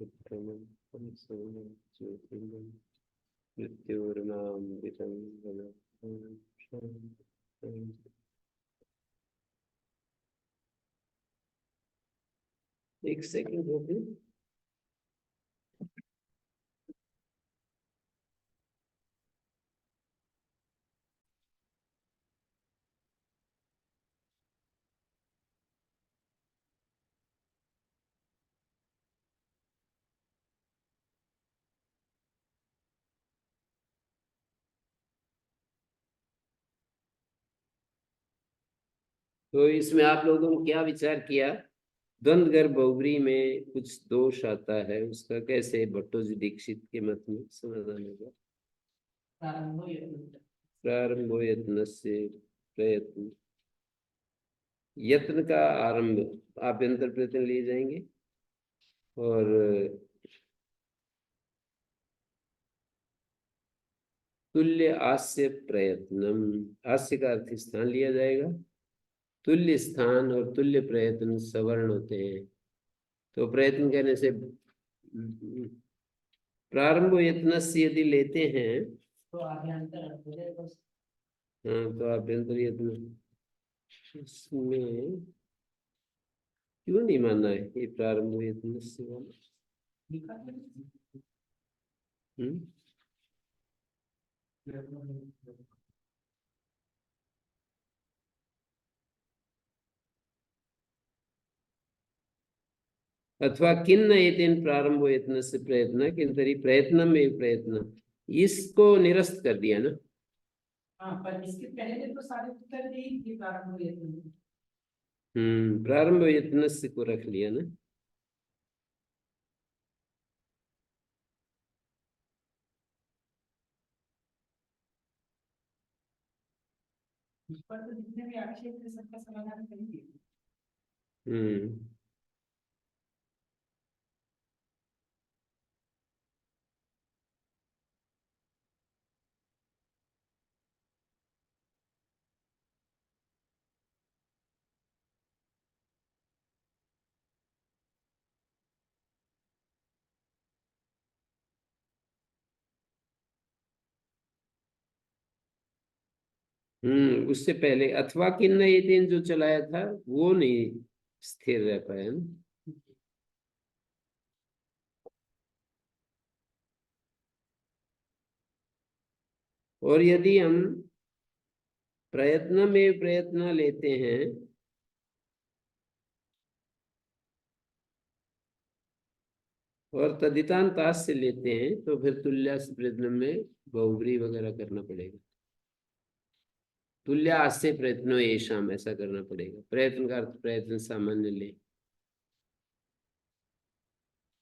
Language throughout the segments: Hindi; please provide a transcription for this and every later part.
उत्तमं संसोमं ज्योतिर्मयं मृत्योर्मामृतं एक सेकंड हो गई। तो इसमें आप लोगों ने क्या विचार किया? द्वंद्व बहुब्री में कुछ दोष आता है, उसका कैसे भट्टोजी दीक्षित के मत में समाधान होगा? प्रारंभो यत्न से प्रयत्न, यत्न का आरंभ आभ्यंतर प्रयत्न लिए जाएंगे और तुल्य आस्य प्रयत्नम, आस्य का अर्थ स्थान लिया जाएगा। तुल्य स्थान और तुल्य प्रयत्न सवर्ण होते हैं, तो प्रयत्न कहने से प्रारंभ यत्न से यदि लेते हैं तो आभ्यंतर हो जाएगा। हाँ, तो आभ्यंतर यत्न इसमें क्यों नहीं मानना है ये प्रारंभ यत्न से वाला? अथवा किन्न एतेन प्रारंभो यत्न से प्रयत्न किंतरी प्रयत्न में प्रयत्न, इसको निरस्त कर दिया ना। हाँ, पर इसके पहले तो सारे उत्तर दे ही प्रारंभ यत्न। प्रारंभ यत्न से को रख लिया ना। इस पर तो जितने भी आक्षेप है सबका समाधान करेंगे। उससे पहले अथवा किन्न एतेन जो चलाया था वो नहीं स्थिर रह पाया ना। और यदि हम प्रयत्न में प्रयत्न लेते हैं और तदितांतास से लेते हैं तो फिर तुल्यास प्रयत्न में बहुब्री वगैरह करना पड़ेगा। तुल्यास्य प्रयत्नो येषाम ऐसा करना पड़ेगा। प्रयत्न का अर्थ प्रयत्न सामान्य ले,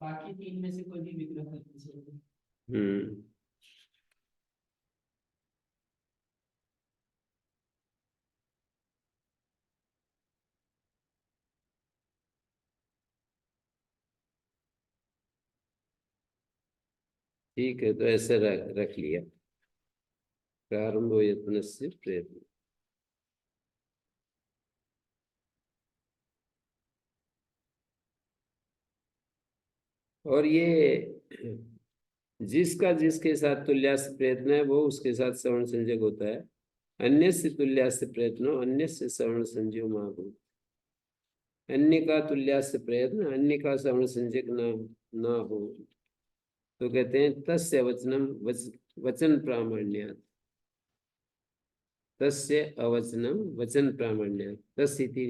बाकी तीन में से कोई भी विग्रह कर सकते। ठीक है, तो ऐसे रख लिया प्रारंभ यत्न से प्रयत्न। और ये जिसका जिसके साथ तुल्यास प्रयत्न है वो उसके साथ सवर्ण संजक होता है। अन्य से तुल्यास प्रयत्नो अन्य से सवर्ण संजय महाभूत, अन्य का तुल्यास प्रयत्न अन्य का सवर्ण संजक ना हो तो कहते हैं तस्य वचनम वचन प्रामाण्यात्, तस्य अवचनम वचन प्रामाण्यात्, तस्इति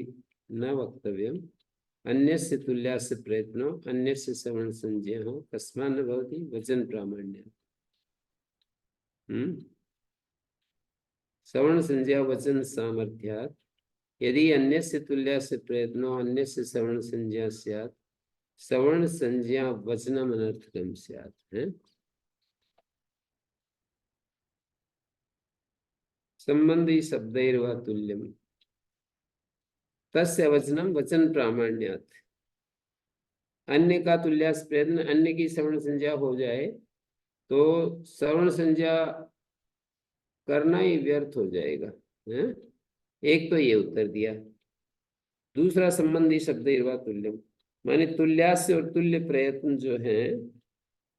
न वक्तव्यम। अन्यस्य तुल्यास्य प्रयत्नो अन्यस्य सवर्ण संज्ञः कस्मात् न भवति वचन प्रामाण्यात्। सवर्ण संज्ञा वचन सामर्थ्यात्, यदि अन्यस्य तुल्यास्य प्रयत्नो अन्यस्य सवर्ण संज्ञा स्यात् सवर्ण संज्ञा वचनम अनर्थकम स्यात्। संबंधी शब्दैर्वा तुल्यम तस्य वचनम वचन प्रामाण्यात्। अन्य का तुल्यास प्रयत्न अन्य की सवर्ण संज्ञा हो जाए तो सवर्ण संज्ञा करना ही व्यर्थ हो जाएगा। एक तो ये उत्तर दिया। दूसरा संबंधी शब्दैर्वा तुल्यम, माने तुल्यास्य और तुल्य प्रयत्न जो है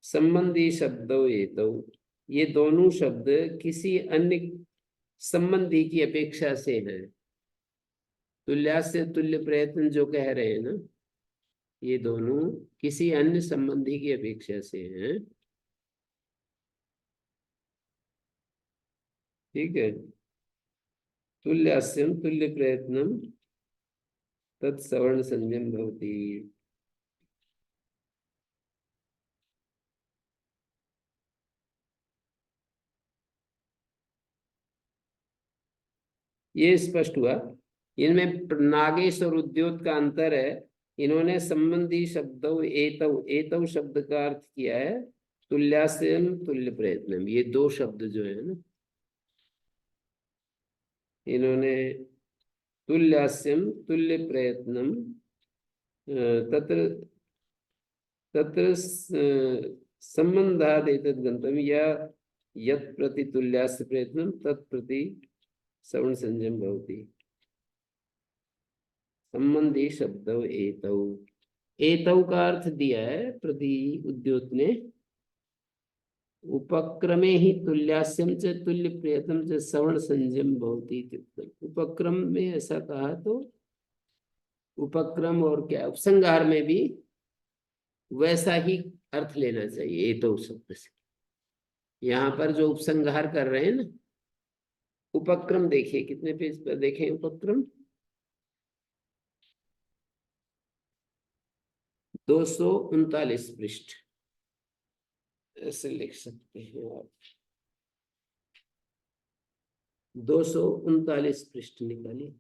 संबंधी शब्दों ये तो ये दोनों शब्द किसी अन्य संबंधी की अपेक्षा से हैं। तुल्यास्य तुल्य प्रयत्न जो कह रहे हैं ना, ये दोनों किसी अन्य संबंधी की अपेक्षा से हैं। ठीक है। तुल्यास्यम तुल्य प्रयत्नम तत्सवर्ण संयम भवति। ये स्पष्ट हुआ। इनमें नागेश और उद्योत का अंतर है। इन्होंने संबंधी शब्दों एतव एतव शब्द का अर्थ किया है तुल्यास्यम तुल्य प्रयत्नम। ये दो शब्द जो है ना, इन्होंने तुल्यास्यम तुल्य प्रयत्नम तत्र तत्र संबंधाद एतद् गन्तव्यम या यत् प्रति तुल्यास्य प्रयत्नम तत्प्रति सवर्ण संयम भवति। संबंधी शब्द एतौ, एतौ का अर्थ दिया है प्रति उद्योत ने। उपक्रमे ही तुल्यास्यम च तुल्य प्रयत्नम च सवर्ण संयम भवति इत्युक्तम्। उपक्रम में ऐसा कहा तो उपक्रम और क्या उपसंहार में भी वैसा ही अर्थ लेना चाहिए एतौ शब्द से। यहाँ पर जो उपसंहार कर रहे हैं ना, उपक्रम देखिए कितने पेज पर देखें उपक्रम, 239 पृष्ठ ऐसे लिख सकते हैं आप। 239 पृष्ठ निकालिए।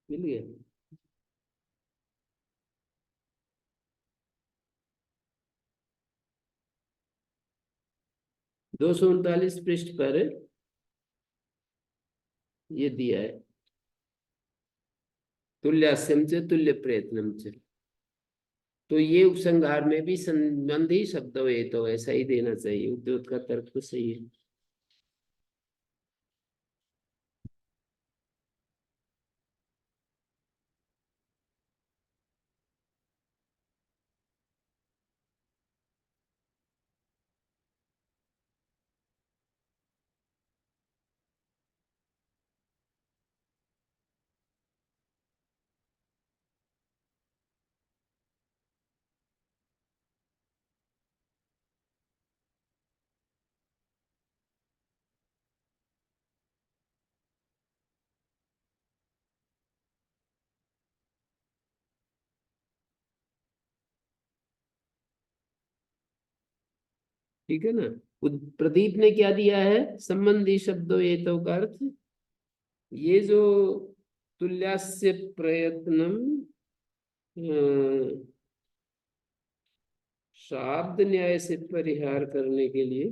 मिल गया। 239 पृष्ठ पर ये दिया है तुल्यास्यम च तुल्य प्रयत्नम च। तो ये उपसंहार में भी संबंधी शब्द है तो ऐसा ही देना चाहिए। उद्योत का तर्क तो सही है। ठीक है ना। प्रदीप ने क्या दिया है संबंधी शब्दों ये तो का अर्थ, ये जो तुल्यास्य प्रयत्नम शाब्द न्याय से परिहार करने के लिए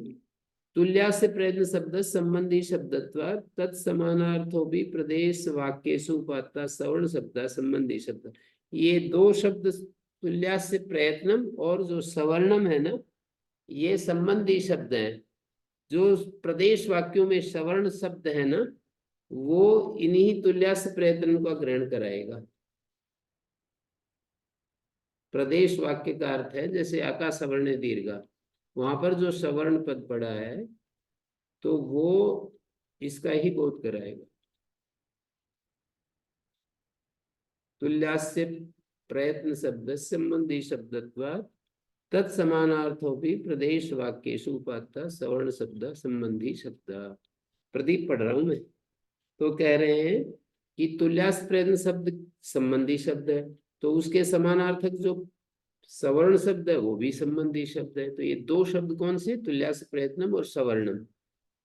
तुल्यास्य प्रयत्न शब्द संबंधी शब्दत्वा तत्समानार्थो भी प्रदेश वाक्येषु उपात्ता सवर्ण शब्द संबंधी शब्द। ये दो शब्द तुल्यास्य प्रयत्नम और जो सवर्णम है ना, ये संबंधी शब्द हैं। जो प्रदेश वाक्यों में सवर्ण शब्द है ना, वो इन्हीं तुल्यास्य प्रयत्न का ग्रहण कराएगा। प्रदेश वाक्य का अर्थ है जैसे आकाश सवर्ण दीर्घा, वहां पर जो सवर्ण पद पड़ा है तो वो इसका ही बोध कराएगा। तुल्यास्य प्रयत्न शब्द संबंधी शब्दत्वा तत्समानार्थो भी प्रदेश वाक्येषु उपात्ता सवर्ण शब्द संबंधी शब्द। प्रदीप पढ़ रहा हूं मैं। तो कह रहे हैं कि तुल्यास प्रयत्न शब्द संबंधी शब्द है, तो उसके समानार्थक जो सवर्ण शब्द है वो भी संबंधी शब्द है। तो ये दो शब्द कौन से, तुल्यास प्रयत्नम और सवर्णम।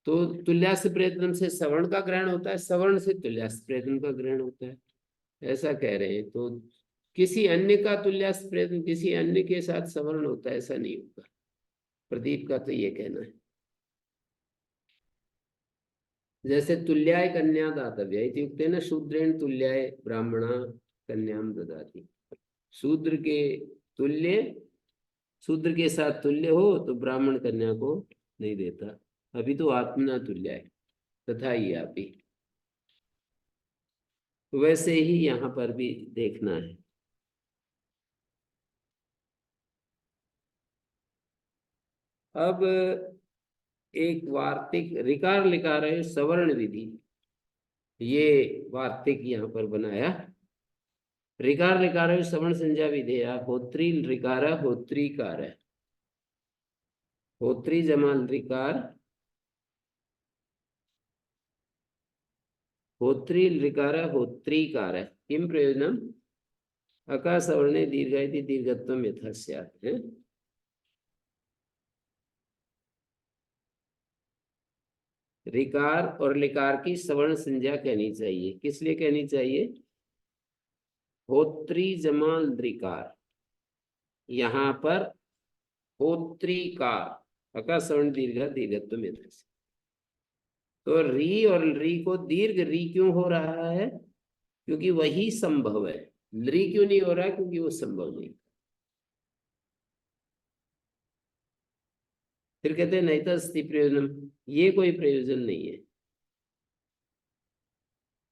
तो तुल्यास प्रयत्नम से सवर्ण का ग्रहण होता है, सवर्ण से तुल्यास प्रयत्न का ग्रहण होता है, ऐसा कह रहे हैं। तो किसी अन्य का तुल्यास प्रयत्न किसी अन्य के साथ सवर्ण होता है ऐसा नहीं होगा। प्रदीप का तो ये कहना है। जैसे तुल्याय कन्या दातव्य इत्युक्ते न शूद्रेण तुल्याय ब्राह्मणा कन्याम ददाति। शूद्र के तुल्य, शूद्र के साथ तुल्य हो तो ब्राह्मण कन्या को नहीं देता। अभी तो आत्मना तुल्य है, तथा ही आपी। वैसे ही यहाँ पर भी देखना है। अब एक वार्तिक ऋकार लिकार है सवर्ण विधि, ये वार्तिक यहाँ पर बनाया। ऋकार लिकार है सवर्ण संज्ञा विधेया होत्री ऋकार होत्रीकार है, होत्री जमा ऋकार, होत्री ऋकार होत्रीकार है। किम प्रयोजनम अकासवर्णे दीर्घ इति दीर्घत्वम यथा स्यात् है। ऋकार और लिकार की सवर्ण संज्ञा कहनी चाहिए, किस लिए कहनी चाहिए? होत्री जमा ऋकार, यहाँ पर होत्रीकार अकासवर्ण दीर्घ दीर्घत्व में था। तो री और री को दीर्घ री क्यों हो रहा है? क्योंकि वही संभव है। री क्यों नहीं हो रहा है? क्योंकि वो संभव नहीं। फिर कहते हैं नहीं तस्ति प्रयोजनम, ये कोई प्रयोजन नहीं है।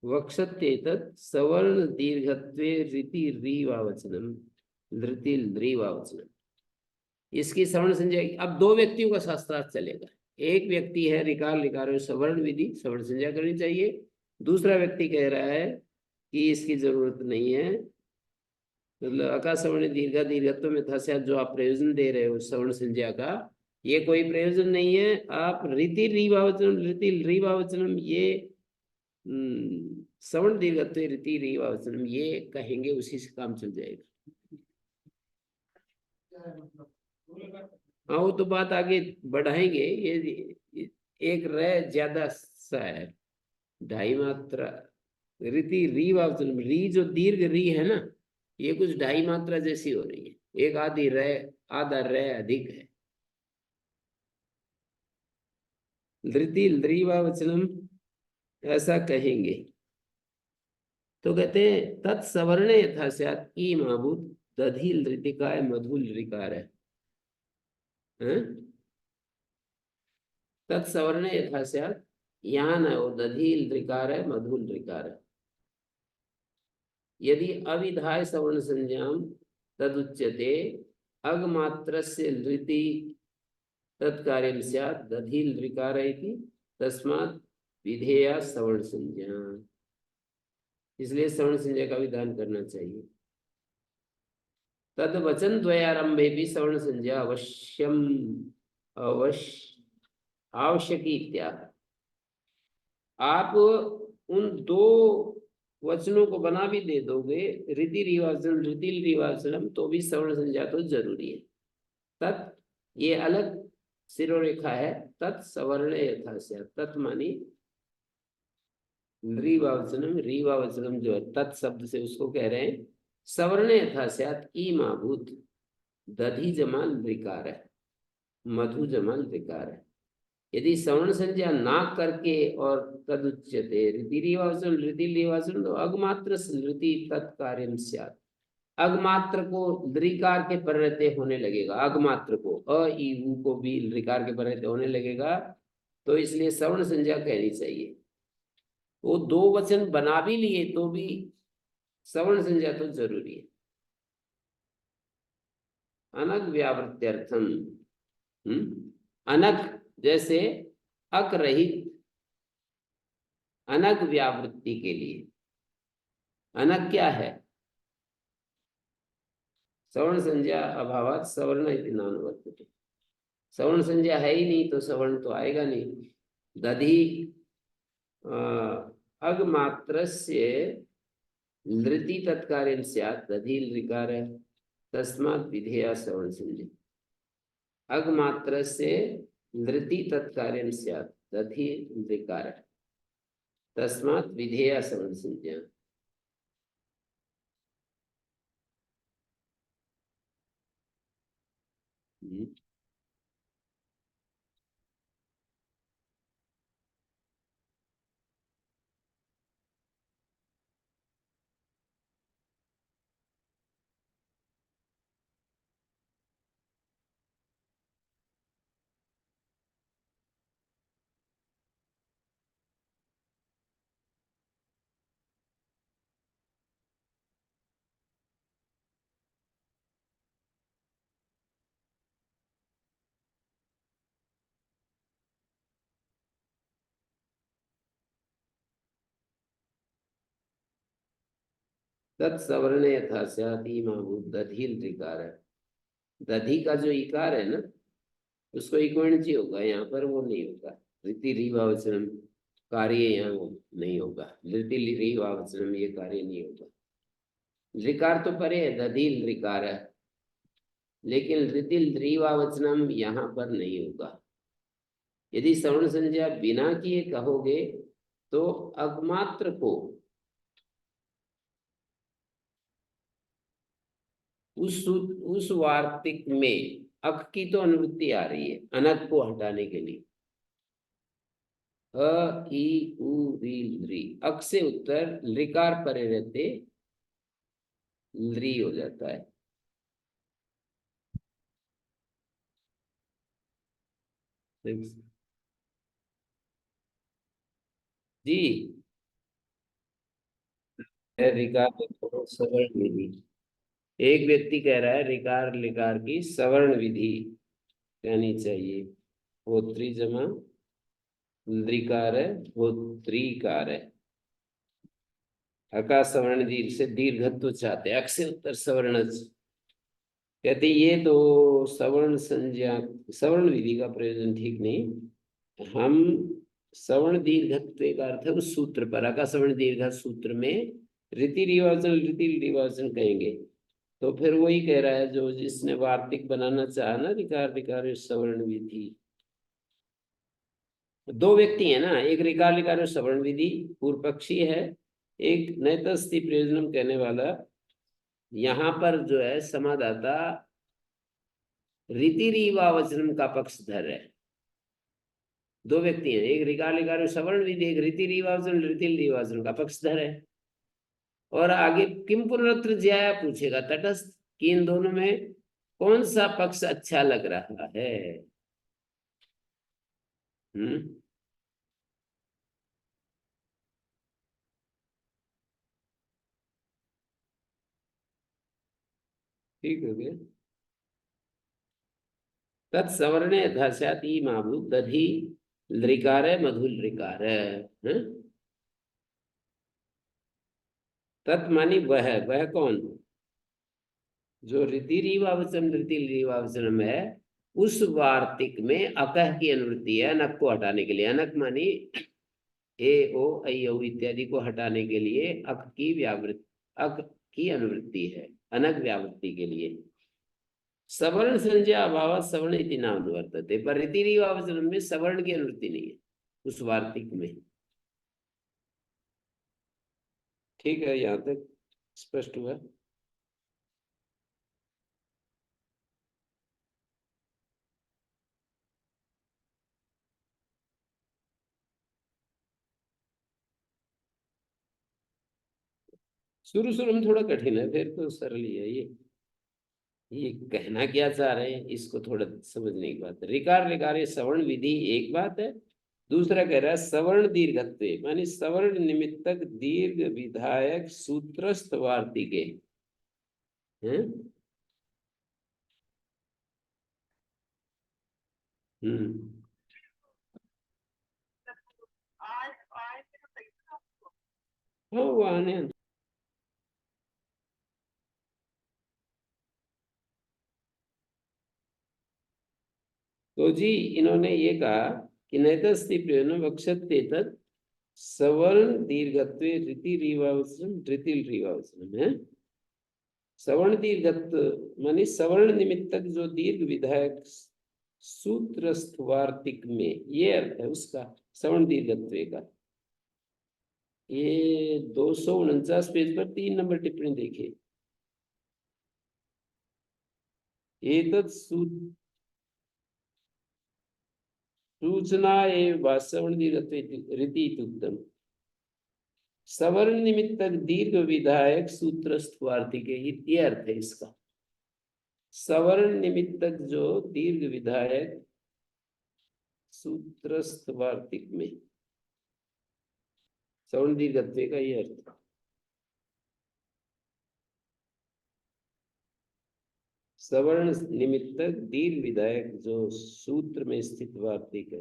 वक्षत्येतत् सवर्ण दीर्घत्वे रीति रीवावचनम, धृति रीवावचनम, इसकी सवर्ण संज्ञा। अब दो व्यक्तियों का शास्त्रार्थ चलेगा। एक व्यक्ति है ऋकार लिकार सवर्ण विधि, सवर्ण संज्ञा करनी चाहिए। दूसरा व्यक्ति कह रहा है कि इसकी जरूरत नहीं है, मतलब अका सवर्ण दीर्घ दीर्घत्व में था शायद, जो आप प्रयोजन दे रहे हो सवर्ण संज्ञा का, ये कोई प्रयोजन नहीं है। आप रीति रीवावचनम रीति रीवावचनम, ये सवर्ण दीर्घत्व रीति रीवावचनम ये कहेंगे, उसी से काम चल जाएगा। हाँ वो तो बात आगे बढ़ाएंगे। ये एक र ज्यादा सा है, ढाई मात्रा। रीति री वावचन, री जो दीर्घ री है ना, ये कुछ ढाई मात्रा जैसी हो रही है। एक आधी र, आधा र अधिक है। धृति ल्रीवावचनम ऐसा कहेंगे। तो कहते हैं तत्सवर्ण यथा स्यात् ई महाभूत दधि लृतिकाय मधु लृकार है। तत्सवर्ण यथा स्यात्, यहाँ न हो, दधि लृकार है मधु लृकार है। यदि अविधाय सवर्ण संज्ञाम तदुच्यते अगमात्रस्य लृति तत्कार्यम स्यात् दधि लृकार इति तस्मात् विधेया सवर्ण संज्ञा, इसलिए सवर्ण संज्ञा का विधान करना चाहिए। तद वचन द्वयारंभे भी सवर्ण संज्ञा अवश्यम अवश्य आवश्यकी इत्यादि। आप उन दो वचनों को बना भी दे दोगे, रीति रिवाचन रीति रिवाचनम, तो भी सवर्ण संज्ञा तो जरूरी है। तत् ये अलग शिरोरेखा है। तत् सवर्ण यथा स्यात्, तत् मानी रीवावचनम, रीवावचनम जो है तत् शब्द से उसको कह रहे हैं। सवर्ण यथा स्यात् ई माभूत दधि जमा लृकार है, मधु जमा लृकार है। यदि सवर्ण संज्ञा ना करके और तदुच्यते रीति रिवाचन रीति रिवाचन, तो अगमात्र रीति तत्कार्यम स्यात्, अगमात्र को लृकार के परिणत होने लगेगा। अगमात्र को अ ई उ को भी लृकार के परिणत होने लगेगा, तो इसलिए सवर्ण संज्ञा कहनी चाहिए। वो दो वचन बना भी लिए तो भी सवर्ण संज्ञा तो जरूरी है। अनग व्यावृत्यर्थम, अनग जैसे अक रहित, अनग व्यावृत्ति के लिए। अनग क्या है? सवर्ण संज्ञा अभावात सवर्ण इति नानुवर्तते। सवर्ण संज्ञा है ही नहीं तो सवर्ण तो आएगा नहीं। दधि अगमात्रस्य लृति तत्कार्यं स्यात् दधि लृकार है, तस्मात् विधेया सवर्ण संज्ञा। अगमात्रस्य लृति तत्कार्यं स्यात् दधि लृकार है, तस्मात् विधेया सवर्ण संज्ञा। तत्सवर्ण यथा स्यात् इमाभूत दधिल ऋकार है। दधि का जो इकार है ना, उसको इक्वणजी होगा, यहाँ पर वो नहीं होगा। रीति रीवावचनम कार्य यहाँ नहीं होगा। रीति रीवावचनम ये कार्य नहीं होगा। ऋकार तो परे है, दधिल ऋकार है, लेकिन ऋतिल रीवावचनम यहाँ पर नहीं होगा। यदि सवर्ण संज्ञा बिना किए कहोगे तो अगमात्र को उस वार्तिक में अक की तो अनुवृत्ति आ रही है, अनक को हटाने के लिए। अ ई उ री री, अक से उत्तर लिकार परे रहते ली हो जाता है। जी, रिकार सवर्ण विधि। एक व्यक्ति कह रहा है रिकार लिकार की सवर्ण विधि कहनी चाहिए। होत्री जमा लिकार है, होत्रीकार है। अका सवर्ण दीर्घ से दीर्घत्व चाहते, अक से उत्तर सवर्ण। कहते ये तो सवर्ण संज्ञा सवर्ण विधि का प्रयोजन ठीक नहीं। हम सवर्ण दीर्घत्व का अर्थ है उस सूत्र पर, अका सवर्ण दीर्घ सूत्र में रीति रिवाजन कहेंगे। तो फिर वही कह रहा है जो जिसने वार्तिक बनाना चाहा ना, रिकार रिकार सवर्ण विधि। दो व्यक्ति है ना, एक रिकार रिकार सवर्ण विधि पूर्व पक्षी है, एक नैतस्थि प्रयोजनम कहने वाला। यहाँ पर जो है समादाता रीति रीवावचनम का पक्षधर है। दो व्यक्ति हैं, एक रिकार रिकार सवर्ण विधि, एक रीति रिवावचन का पक्षधर है। और आगे किम पुनरुत्तर ज्याया पूछेगा तटस्थ कि इन दोनों में कौन सा पक्ष अच्छा लग रहा है। हम्म, ठीक हो गया। तत्सवर्ण यथास्याति माभू दधि लृकार मधुल ऋकार है। तत् मानी वह कौन, जो रीति रीवावचन में है, उस वार्तिक में अकह की अनुवृत्ति है, अनक को हटाने के लिए। अनक मानी ए ओ ऐ औ इत्यादि को हटाने के लिए अक की व्यावृत्ति, अक की अनुवृत्ति है अनक व्यावृत्ति के लिए। सवर्ण संज्ञा अभाव सवर्ण इति नाम वर्तते, पर रीति रिवावचन में सवर्ण की अनुवृत्ति नहीं है उस वार्तिक में। ठीक है, यहाँ तक स्पष्ट हुआ। शुरू शुरू में थोड़ा कठिन है, फिर तो सरल ही है ये कहना क्या चाह रहे हैं इसको थोड़ा समझने की बात है। रिकार रिकार ये सवर्ण विधि एक बात है, दूसरा कह रहा है सवर्ण दीर्घत्व मानी सवर्ण निमित्तक दीर्घ विधायक सूत्रस्थ वार्तिके हैं। हम्म, हाँ वो आने। तो जी इन्होंने ये कहा कि नैतस्ति प्रयोजन वक्षते तत् सवर्ण दीर्घत्व रीति रीवावचन रीति रीवावचन है। सवर्ण दीर्घत्व मानी सवर्ण निमित्तक जो दीर्घ विधायक सूत्रस्थ वार्तिक में, ये अर्थ है उसका सवर्ण दीर्घत्व का। ये 249 पेज पर 3 नंबर टिप्पणी देखिए। एतत् सूचना एवं सवर्ण दीर्घत्व रीति उत्तम। सवर्ण निमित्तक दीर्घ विधायक सूत्रस्थ वार्तिक, ये अर्थ है इसका। सवर्ण निमित्तक जो दीर्घ विधायक सूत्रस्थ वार्तिक में, सवर्ण दीर्घत्व का ये अर्थ। सवर्ण निमित्तक दीर्घ विधायक जो सूत्र में स्थित वार्तिक है।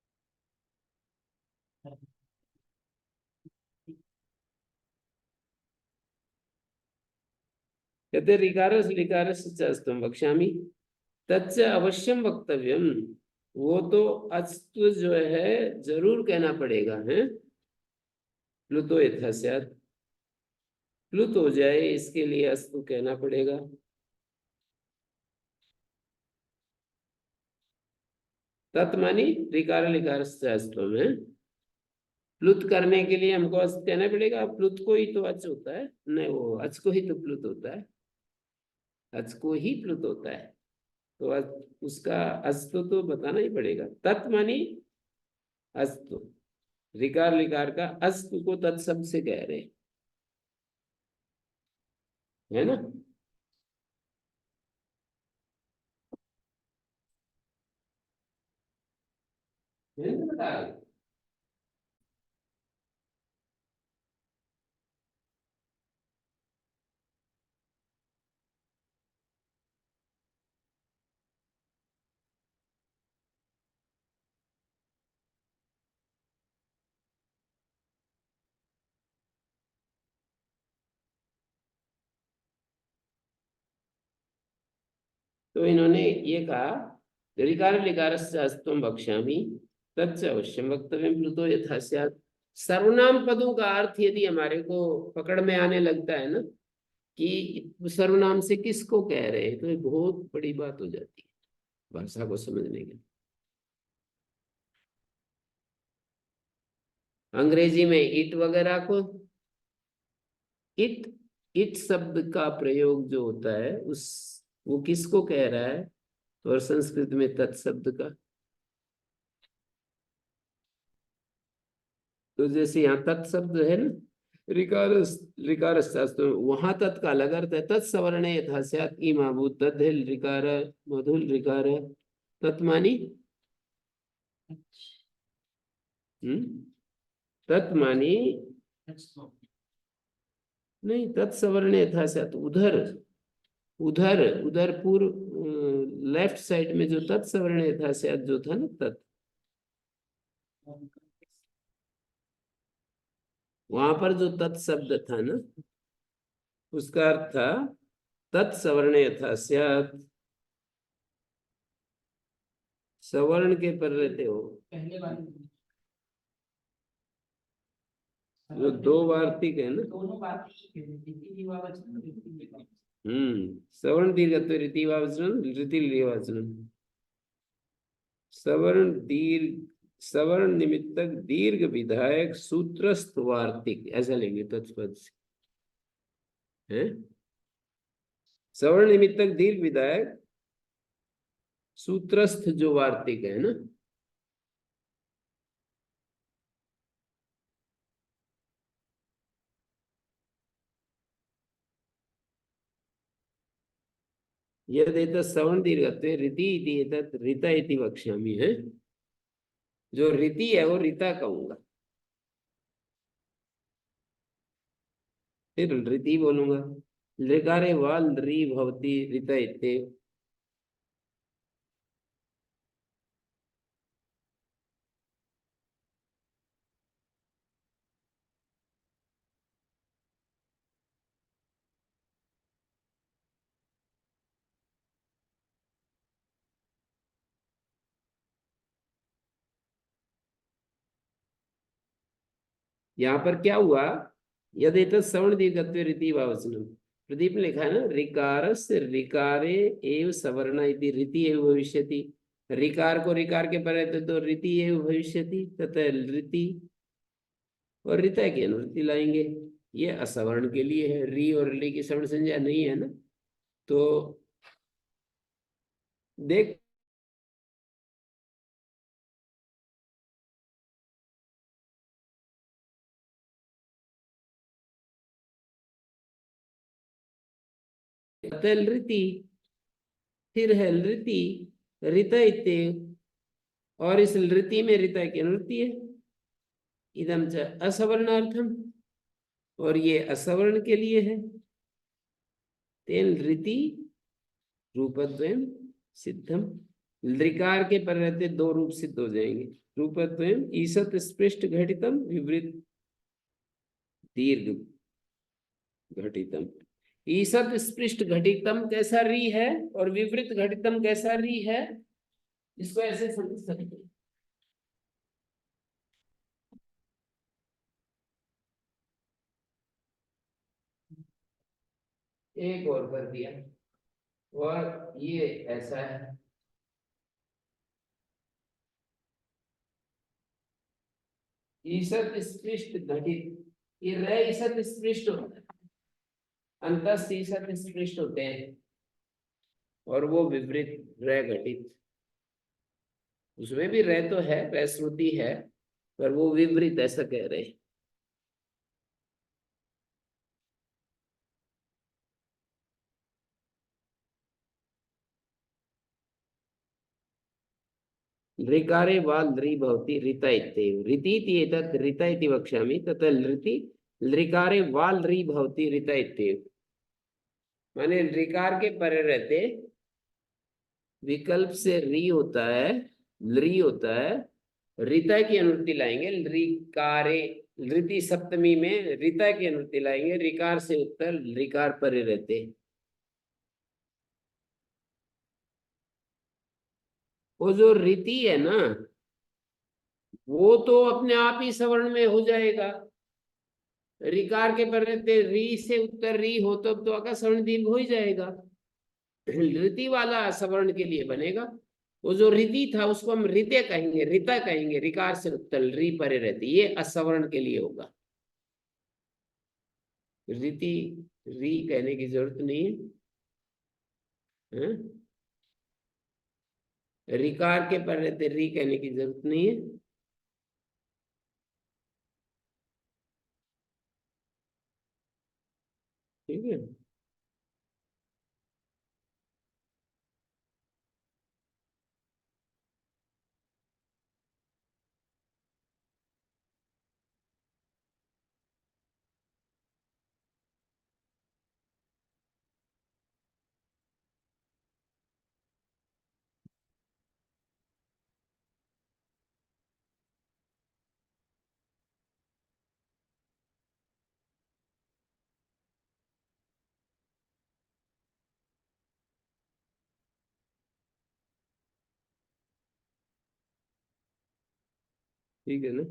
कहते ऋकारस लिकारस च अस्तम वक्ष्यामि तच्च अवश्यम वक्तव्यम। वो तो अस्तु जो है जरूर कहना पड़ेगा है। प्लुतो यथा स्यात्, प्लुत हो जाए इसके लिए अस्तु कहना पड़ेगा। तत् मानी ऋकार लिकार अस्तु में प्लुत करने के लिए हमको अस्त कहना पड़ेगा। प्लुत को ही तो अच होता है, नहीं वो अच को ही तो प्लुत होता है, अच को ही प्लुत होता है। तो उसका अस्तु तो बताना ही पड़ेगा। तत् मानी अस्तु, ऋकार लिकार का अस्तु को तत्शब्द से कह रहे है ना। है ना, बता रहे। तो इन्होंने ये कहा ऋकार लिकार अस्तम वक्ष्यामि तच्च अवश्यम वक्तव्यम प्लुतो यथा स्यात्। सर्वनाम पदों का अर्थ यदि हमारे को पकड़ में आने लगता है ना कि सर्वनाम से किसको कह रहे हैं, तो ये बहुत बड़ी बात हो जाती है भाषा को समझने के लिए। अंग्रेजी में इट वगैरह को, इट इट शब्द का प्रयोग जो होता है उस वो किसको कह रहा है, और संस्कृत में तत्शब्द का। तो जैसे यहाँ तत्शब्द है ना, ऋकारस ऋकारस शास्त्र में, वहां तत् का अलग अर्थ है। तत्सवर्ण यथा स्यात् इमाभूत तद्धिल ऋकार मधुल ऋकार तत्मानी। तत्मानी नहीं, तत्सवर्ण यथा स्यात् उधर, उधर उधर पूर्व लेफ्ट साइड में जो तत्सवर्ण यथा स्यात् जो था ना तत्, वहां पर जो तत्शब्द था ना उसका अर्थ था तत्सवर्ण यथा स्यात्। सवर्ण के पर रहते हो पहले वाले जो दो वार्तिक है ना, दोनों वार्तिक है। सवर्ण दीर्घ रीतिवाचन रीतिवाचन। सवर्ण दीर्घ, सवर्ण निमित्तक दीर्घ विधायक सूत्रस्थ वार्तिक, ऐसा लेंगे तत्पद से है। सवर्ण निमित्तक दीर्घ विधायक सूत्रस्थ जो वार्तिक है ना, यद एतत् सवर्ण दीर्घत्वे रीति इति एतत् रीता इति वक्ष्यामि है। जो रीति है वो रीता कहूंगा, फिर रीति बोलूंगा। ऋकारे वा री भवती रीता इत्ते। यहाँ पर क्या हुआ, यदि तो सवर्ण दीर्घत्व रीति वावचनम। प्रदीप ने लिखा है ना, ऋकारस ऋकारे एव सवर्ण इति रीति एव भविष्यति। ऋकार को ऋकार के पर रहते तो रीति एव भविष्यति तथा रीति और रीता की अनुवृत्ति लाएंगे। ये असवर्ण के लिए है, री और ली की सवर्ण संज्ञा नहीं है ना। तो देख रीति, फिर है रीति रीता इत्ते, और इस रीति में रीता की अनुवृत्ति है। इदम च असवर्णार्थम, और ये असवर्ण के लिए है। तेन रीति रूपद्वयम सिद्धम। लृकार के पर रहते दो रूप सिद्ध हो जाएंगे। रूपद्वयम ईसत स्पृष्ट घटितम विवृत दीर्घ घटितम। ईसत स्पृष्ट घटितम कैसा री है और विपरीत घटितम कैसा री है, इसको ऐसे समझ सकते हैं। एक और कर दिया, और ये ऐसा है। ईसत स्पृष्ट घटित, ये रह ईसत स्पृष्ट होता है, अंतस ईसत स्पृष्ट होते हैं, और वो विपरीत रह घटित। उसमें भी रह तो है, रह श्रुति है, पर वो विपरीत ऐसा कह रहे हैं। ऋकारे वा लृ भवति ऋत इत्येव, ऋतीति एतत् ऋत इति वक्ष्यामि, तत्र लृति लृकारे वा लृ भवति ऋत इत्येव। माने ऋकार के परे रहते विकल्प से री होता है, लृ होता है, ऋता की अनुवृत्ति लाएंगे, ऋकारे, लृति सप्तमी में ऋता की अनुवृत्ति लाएंगे, ऋकार से उत्तर ऋकार परे रहते। वो जो रीति है ना, वो तो अपने आप ही सवर्ण में हो जाएगा। रिकार के पर रहते री से उत्तर री हो तो अका सवर्ण दीर्घ हो ही जाएगा। रीति वाला सवर्ण के लिए बनेगा। वो जो रीति था उसको हम रीते कहेंगे, रीता कहेंगे, रिकार से उत्तर री परे रहती, ये असवर्ण के लिए होगा। रीति री कहने की जरूरत नहीं है, रिकार के पर रहते री कहने की जरूरत नहीं है। ठीक है। ठीक है ना।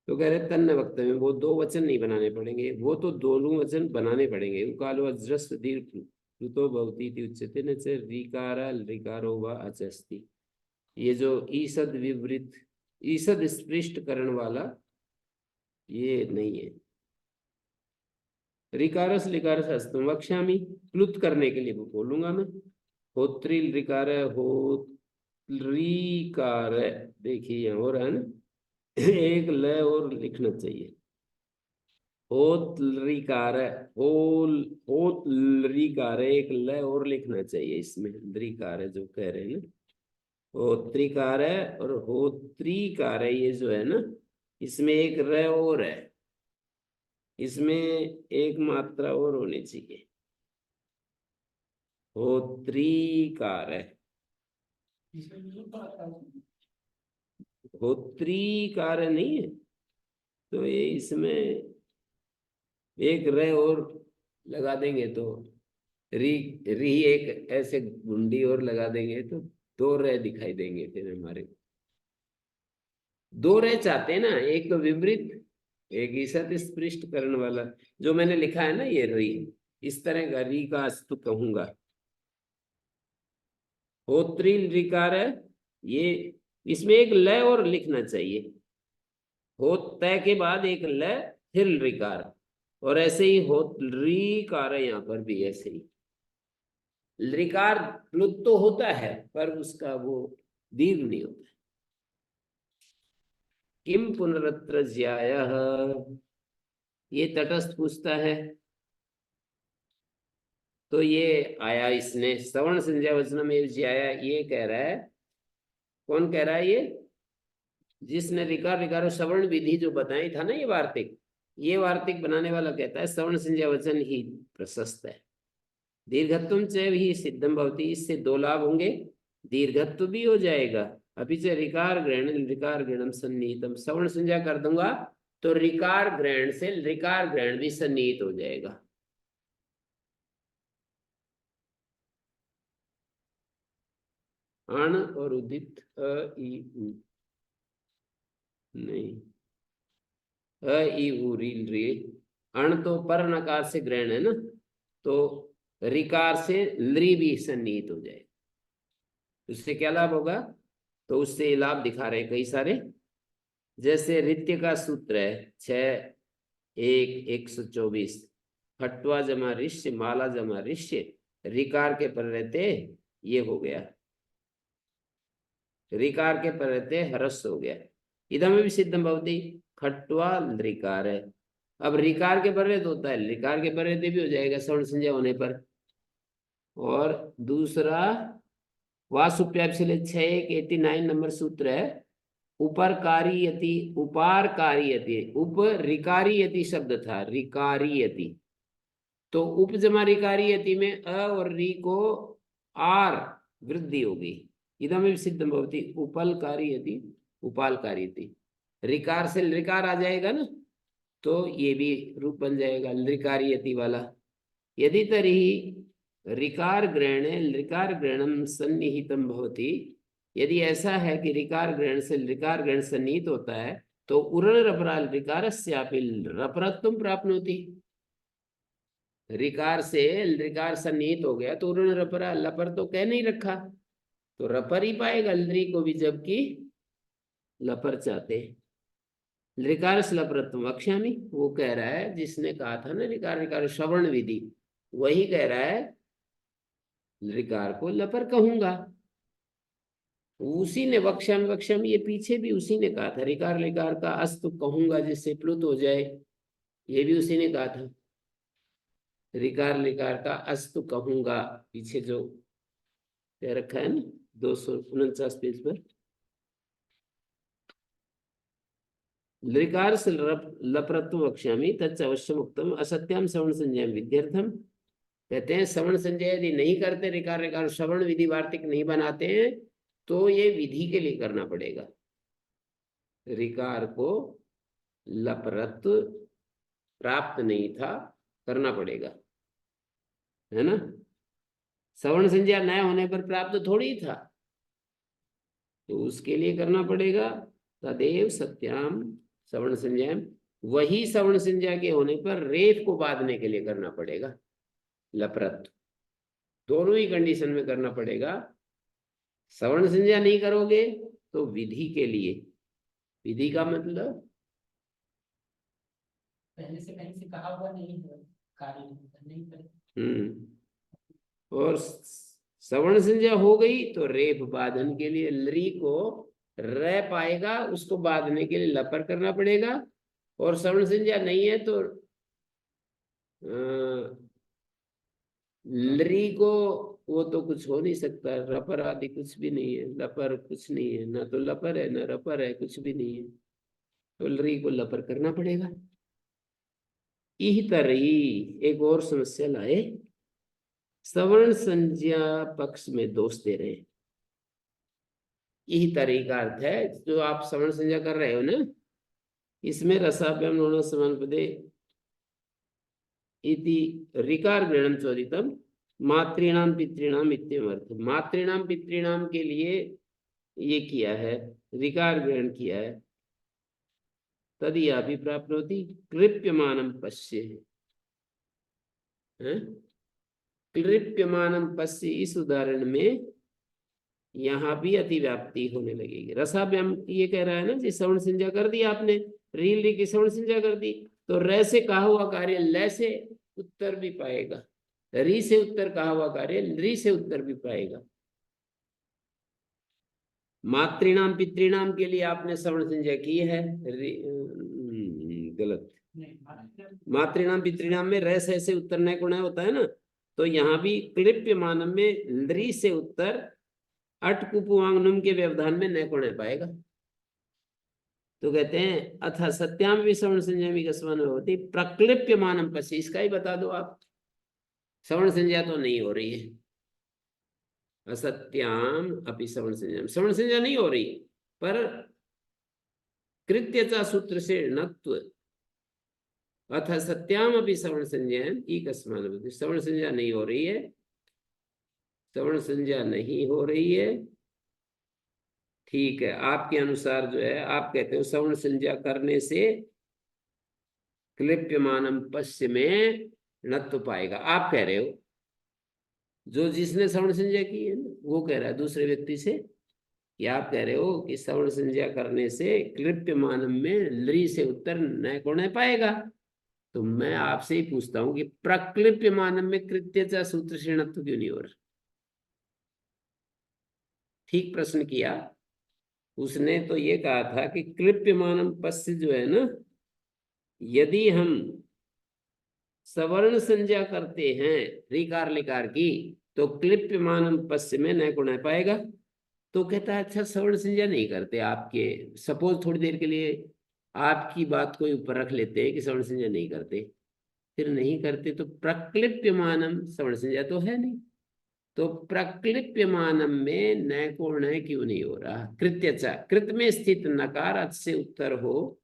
तो कह रहे तन्न वक्त में वो दो वचन नहीं बनाने पड़ेंगे, वो तो दोनों वचन बनाने पड़ेंगे। उकालो अज्रस्व दीर्घ ऋतो भवति इति उच्यते न च ऋकार ऋकारो व अचस्ति। ये जो ईसद विवृत, ईसद स्पृष्ट करण वाला, ये नहीं है। ऋकारस लिकारस हस्तम वक्ष्यामि, प्लुत करने के लिए वो बोलूंगा मैं। होत्री ऋकार हो ऋकार, देखिए यहाँ हो रहा है ना, एक लय और लिखना चाहिए। होत लृकार, होल होत लृकार, एक लय और लिखना चाहिए इसमें। लृकार जो कह रहे हैं ना, होत्रिकार है और होत्रिकार है, ये जो है ना, इसमें एक र और है, इसमें एक मात्रा और होनी चाहिए। होत्रिकार है, होत्रिकार नहीं है, तो ये इसमें एक र और लगा देंगे तो री, री एक ऐसे गुंडी और लगा देंगे तो दो रह दिखाई देंगे फिर हमारे। दो रह चाहते हैं ना, एक तो विपरीत, एक ईसत स्पृष्ट करण वाला। जो मैंने लिखा है ना ये री, इस तरह का री का अस्तु कहूंगा। होत्री ऋकार है ये, इसमें एक लय और लिखना चाहिए। हो तय के बाद एक लय फिर ऋकार, और ऐसे ही हो ऋकार है यहाँ पर भी ऐसे ही। ऋकार प्लुत तो होता है पर उसका वो दीर्घ नहीं होता। किम पुनरत्र ज्यायः, ये तटस्थ पूछता है। तो ये आया इसने सवर्ण संज्ञा वचन में ज्याया, ये कह रहा है। कौन कह रहा है ये? जिसने ऋकार ऋकार सवर्ण विधि जो बताई था ना ये वार्तिक, ये वार्तिक बनाने वाला कहता है सवर्ण संज्ञा वचन ही प्रशस्त है। दीर्घत्वम च ही सिद्धम भवती, इससे दो लाभ होंगे, दीर्घत्व भी हो जाएगा, अभी से ऋकार ग्रहणम सन्निहितम, सवर्ण संज्ञा कर दूंगा तो ऋकार ग्रहण से ऋकार ग्रहण भी सन्निहित हो जाएगा। अण और उदित अ ई उ नहीं, अ ई उ री रे, अण तो पर नकार से ग्रहण है ना, तो ऋकार से लृ भी सन्निहित हो जाए, उससे क्या लाभ होगा? तो उससे लाभ दिखा रहे कई सारे, जैसे रित्य का सूत्र है 6 1 124, खट्वा जमा ऋष्य माला जमा ऋष्य, ऋकार के पर रहते ये हो गया, ऋकार के पर रहते हरस हो गया, इधम भी सिद्धम भवती, खट्वा ऋकार है, अब ऋकार के पर रहते होता है, ऋकार के पर रहते भी हो जाएगा स्वर्ण संज्ञा होने पर। और दूसरा वासुप्यापशिले 6 1 89 नंबर सूत्र है, उपरकारियति उपारकारियति, उप रिकारियति शब्द था, रिकारियति, तो उप जमा रिकारियति में अ और री को आर वृद्धि होगी, इदम सिद्धम भवति उपलकारियति उपालकारियति, रिकार से रिकार आ जाएगा ना, तो ये भी रूप बन जाएगा रिकारियति वाला। यदि तरी ऋकार ग्रहणे ऋकार ग्रहणम सन्निहितम भवति, यदि ऐसा है कि ऋकार ग्रहण से ऋकार ग्रहण सन्निहित होता है तो उरण रपराल ऋकारस्यापि रपरत्वम प्राप्नोति, ऋकार से ऋकार सन्निहित हो गया तो उरण रपरा, लपर तो कह नहीं रखा, तो रपर ही पाएगा लृ को भी, जबकि लपर चाहते हैं। ऋकार से लपरत्वम वक्ष्यामि, वो कह रहा है जिसने कहा था ना ऋकार ऋकार श्रवण विधि, वही कह रहा है ऋकार को लपर कहूंगा, उसी ने वक्षम ये पीछे भी उसी ने कहा था, ऋकार ऋकार का अस्तु कहूंगा जिससे प्लुत हो जाए, ये भी उसी ने कहा था, ऋकार ऋकार का अस्तु कहूंगा, पीछे जो कह रखा है ना 249 पेज पर, ऋकार से लपरत्व वक्ष्यामि तच्च अवश्यम उक्तम असत्याम श्रवण संज्ञा विद्यर्थम, कहते हैं श्रवण संज्ञा यदि नहीं करते ऋकार ऋकार श्रवण विधि वार्तिक नहीं बनाते हैं तो ये विधि के लिए करना पड़ेगा, ऋकार को लपरत्व प्राप्त नहीं था, करना पड़ेगा, है ना, श्रवण संज्ञा नया होने पर प्राप्त थोड़ी था, तो उसके लिए करना पड़ेगा तदेव सत्याम श्रवण संज्ञा, वही श्रवण संज्ञा के होने पर रेफ को बांधने के लिए करना पड़ेगा, लपरत्व दोनों ही कंडीशन में करना पड़ेगा। श्रवण संज्ञा नहीं करोगे तो विधि के लिए, विधि का मतलब पहले से कहीं से कहा हुआ नहीं है, कार्य नहीं करे। और श्रवण संज्ञा हो गई तो रेप बाधन के लिए लृ को र पाएगा, उसको बांधने के लिए लपर करना पड़ेगा, और श्रवण संज्ञा नहीं है तो लृ को वो तो कुछ हो नहीं सकता, रपर आदि कुछ भी नहीं है, लपर कुछ नहीं है, ना तो लपर है ना रपर है, कुछ भी नहीं है, तो लृ को लपर करना पड़ेगा। इही तरही एक और समस्या लाए, श्रवण संज्ञा पक्ष में दोष दे रहे हैं, यही तरीका अर्थ है जो आप श्रवण संज्ञा कर रहे हो ना, इसमें रसाभ्याम नोन समान पदे इति ऋकार ग्रहणम चोदितम मातृणाम पितृणाम इत्यर्थ, मातृणाम पितृणाम के लिए ये किया है, ऋकार ग्रहण किया है, तदियापि प्राप्त होती कृप्यमानम पश्य है, कृप्यमानम पश्य, इस उदाहरण में यहाँ भी अतिव्याप्ति होने लगेगी। रसाभ्याम ये कह रहा है ना जी, श्रवण संज्ञा कर दी आपने, रील री की श्रवण संज्ञा कर दी, तो र से कहा हुआ कार्य ल से उत्तर भी पाएगा, री से उत्तर कहा हुआ कार्य री से उत्तर भी पाएगा। मातृणाम पितृणाम के लिए आपने श्रवण संज्ञा की है, गलत, मातृणाम पितृणाम में र से उत्तर न गुण होता है ना, तो यहाँ भी क्लिप्यमानम में लृ से उत्तर अट कुपुवांगनुम के व्यवधान में न कोण पाएगा। तो कहते हैं अथ सत्याम भी श्रवण संज्ञा भी कस्मान होती प्रक्लिप्यमानम पश्य, इसका ही बता दो आप। श्रवण संज्ञा तो नहीं हो रही है, असत्याम अपि श्रवण संज्ञा, श्रवण संज्ञा नहीं हो रही, पर कृत्यचा सूत्र से णत्व, अथ सत्याम अपि श्रवण संज्ञा ई कस्मान होती, श्रवण संज्ञा नहीं हो रही है, श्रवण संज्ञा नहीं हो रही है। ठीक है, आपके अनुसार जो है, आप कहते हो श्रवण संज्ञा करने से क्लिप्यमानम पश्य में नत्व पाएगा, आप कह रहे हो। जो जिसने श्रवण संज्ञा की है ना, वो कह रहा है दूसरे व्यक्ति से, या आप कह रहे हो कि श्रवण संज्ञा करने से क्लिप्यमानम में लरी से उत्तर न को न पाएगा। तो मैं आपसे ही पूछता हूं कि प्रक्लिप्यमानम में कृत्यचा सूत्र से णत्व क्यों नहीं हो रहा? ठीक प्रश्न किया उसने। तो ये कहा था कि क्लिप्यमानम पश्य जो है ना, यदि हम सवर्ण संज्ञा करते हैं रिकार लिकार की, तो क्लिप्यमानम पश्य में न को न पाएगा। तो कहता है अच्छा सवर्ण संज्ञा नहीं करते आपके, सपोज थोड़ी देर के लिए आपकी बात को ऊपर रख लेते हैं कि सवर्ण संज्ञा नहीं करते, फिर नहीं करते तो प्रक्लिप्यमानम सवर्ण संज्ञा तो है नहीं, तो प्रक्लिप्यमानम में न को न क्यों नहीं हो रहा? कृत्यचा, कृत में स्थित नकार अच से उत्तर हो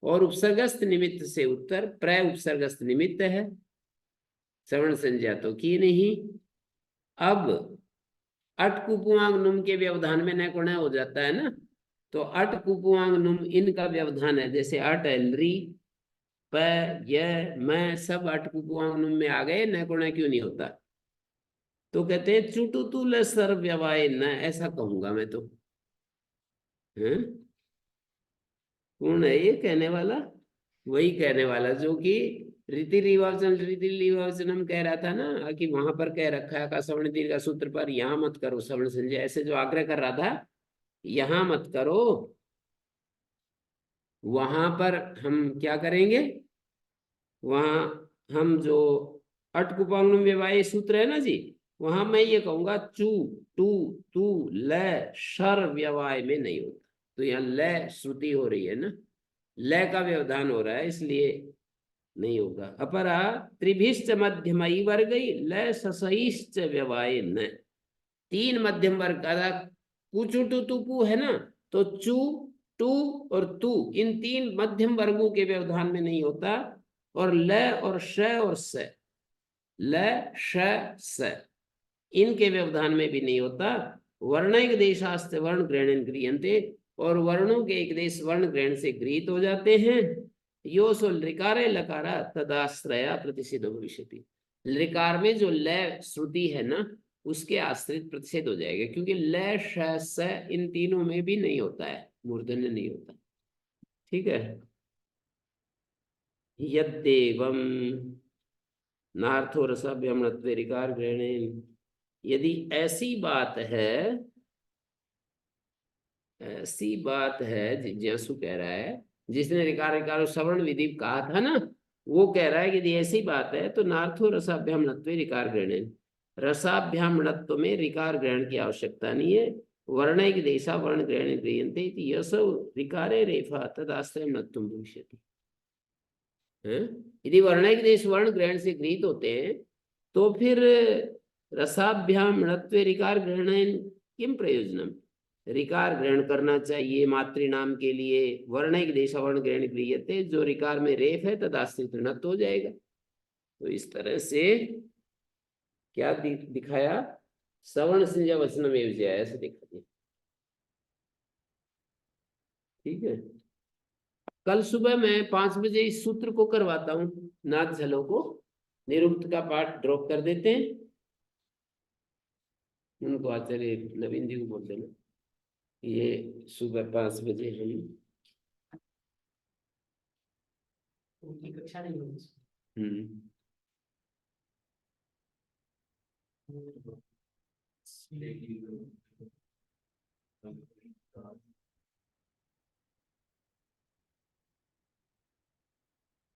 और उपसर्गस्थ निमित्त से उत्तर प्र उपसर्गस्थ निमित्त है, श्रवण संज्ञा तो की नहीं। अब अट कुपुआंग नुम के व्यवधान में न को न हो जाता है ना, तो अट कुपुआंग नुम इनका व्यवधान है, जैसे अट री प य मैं सब अट कुपुआंग नुम में आ गए, न को न क्यों नहीं होता? तो कहते हैं चुटू तू ल सर व्यवाय न, ऐसा कहूंगा मैं तो। हैं? कौन है ये कहने वाला? वही कहने वाला जो कि रीति रिवावचनम कह रहा था ना, कि वहां पर कह रखा है का सवर्ण दीर्घ सूत्र पर यहाँ मत करो सवर्ण संज्ञा, ऐसे जो आग्रह कर रहा था, यहाँ मत करो, वहां पर हम क्या करेंगे, वहां हम जो अटकुपांगनुम व्यवाय सूत्र है ना जी, वहां मैं ये कहूंगा चू टू तू ल शर व्यवाय में नहीं होता। तो यहाँ ल श्रुति हो रही है ना, ल का व्यवधान हो रहा है, इसलिए नहीं होगा। अपरा त्रिभिश्च मध्यमयी वर्ग ल ससईश्च व्यवाय न, तीन मध्यम वर्ग का कुचु टू तू पू है ना, तो चू टू और तू इन तीन मध्यम वर्गों के व्यवधान में नहीं होता, और ल और श और स, ल श स इनके व्यवधान में भी नहीं होता। वर्णिक देशास्त्र वर्ण ग्रहण क्रियन्ते, और वर्णों के एक देश वर्ण ग्रहण से गृहीत हो जाते हैं। यो सो लकारे लकारा तदाश्रया प्रतिषेध भविष्यति, लकार में जो ल श्रुति है ना, उसके आश्रित प्रतिषेध हो जाएगा, क्योंकि ल श स इन तीनों में भी नहीं होता है, मूर्धन्य नहीं होता। ठीक है, यद्देवम नार्थो रसाभ्यमणत्वे ऋकार ग्रहणेन, यदि ऐसी बात है, ऐसी बात है, जिज्ञासु कह रहा है, जिसने ऋकार ऋकार श्रवण विधि कहा था ना, वो कह रहा है कि यदि ऐसी बात है तो नार्थो रसाभ्यामणत्वे ऋकार ग्रहणेन, रसाभ्यामणत्व में ऋकार ग्रहण की आवश्यकता नहीं है। वर्णिक देशा वर्ण ग्रहण गृह्यन्ते इति यसौ ऋकारे रेफा तदाश्रयं नत्वं भविष्यति। यदि वर्णिक देश वर्ण ग्रहण से गृहीत होते हैं, तो फिर रसाभ्याम णत्वे ऋकार ग्रहण किम प्रयोजनम, ऋकार ग्रहण करना चाहिए मातृनाम के लिए, वर्णिक देश वर्ण ग्रहण गृह्यते, जो ऋकार में रेफ है तदाश्रित णत्व हो जाएगा। तो इस तरह से क्या दिखाया, सवर्ण संज्ञा वचन में विजय ऐसे दिखा दिया। ठीक है, कल सुबह मैं 5 बजे इस सूत्र को करवाता हूँ, नाथ झलों को, निरुक्त का पाठ ड्रॉप कर देते हैं, उनको आचार्य नवीन जी को बोल देना ये सुबह 5 बजे हम उनकी कक्षा नहीं होगी। हम्म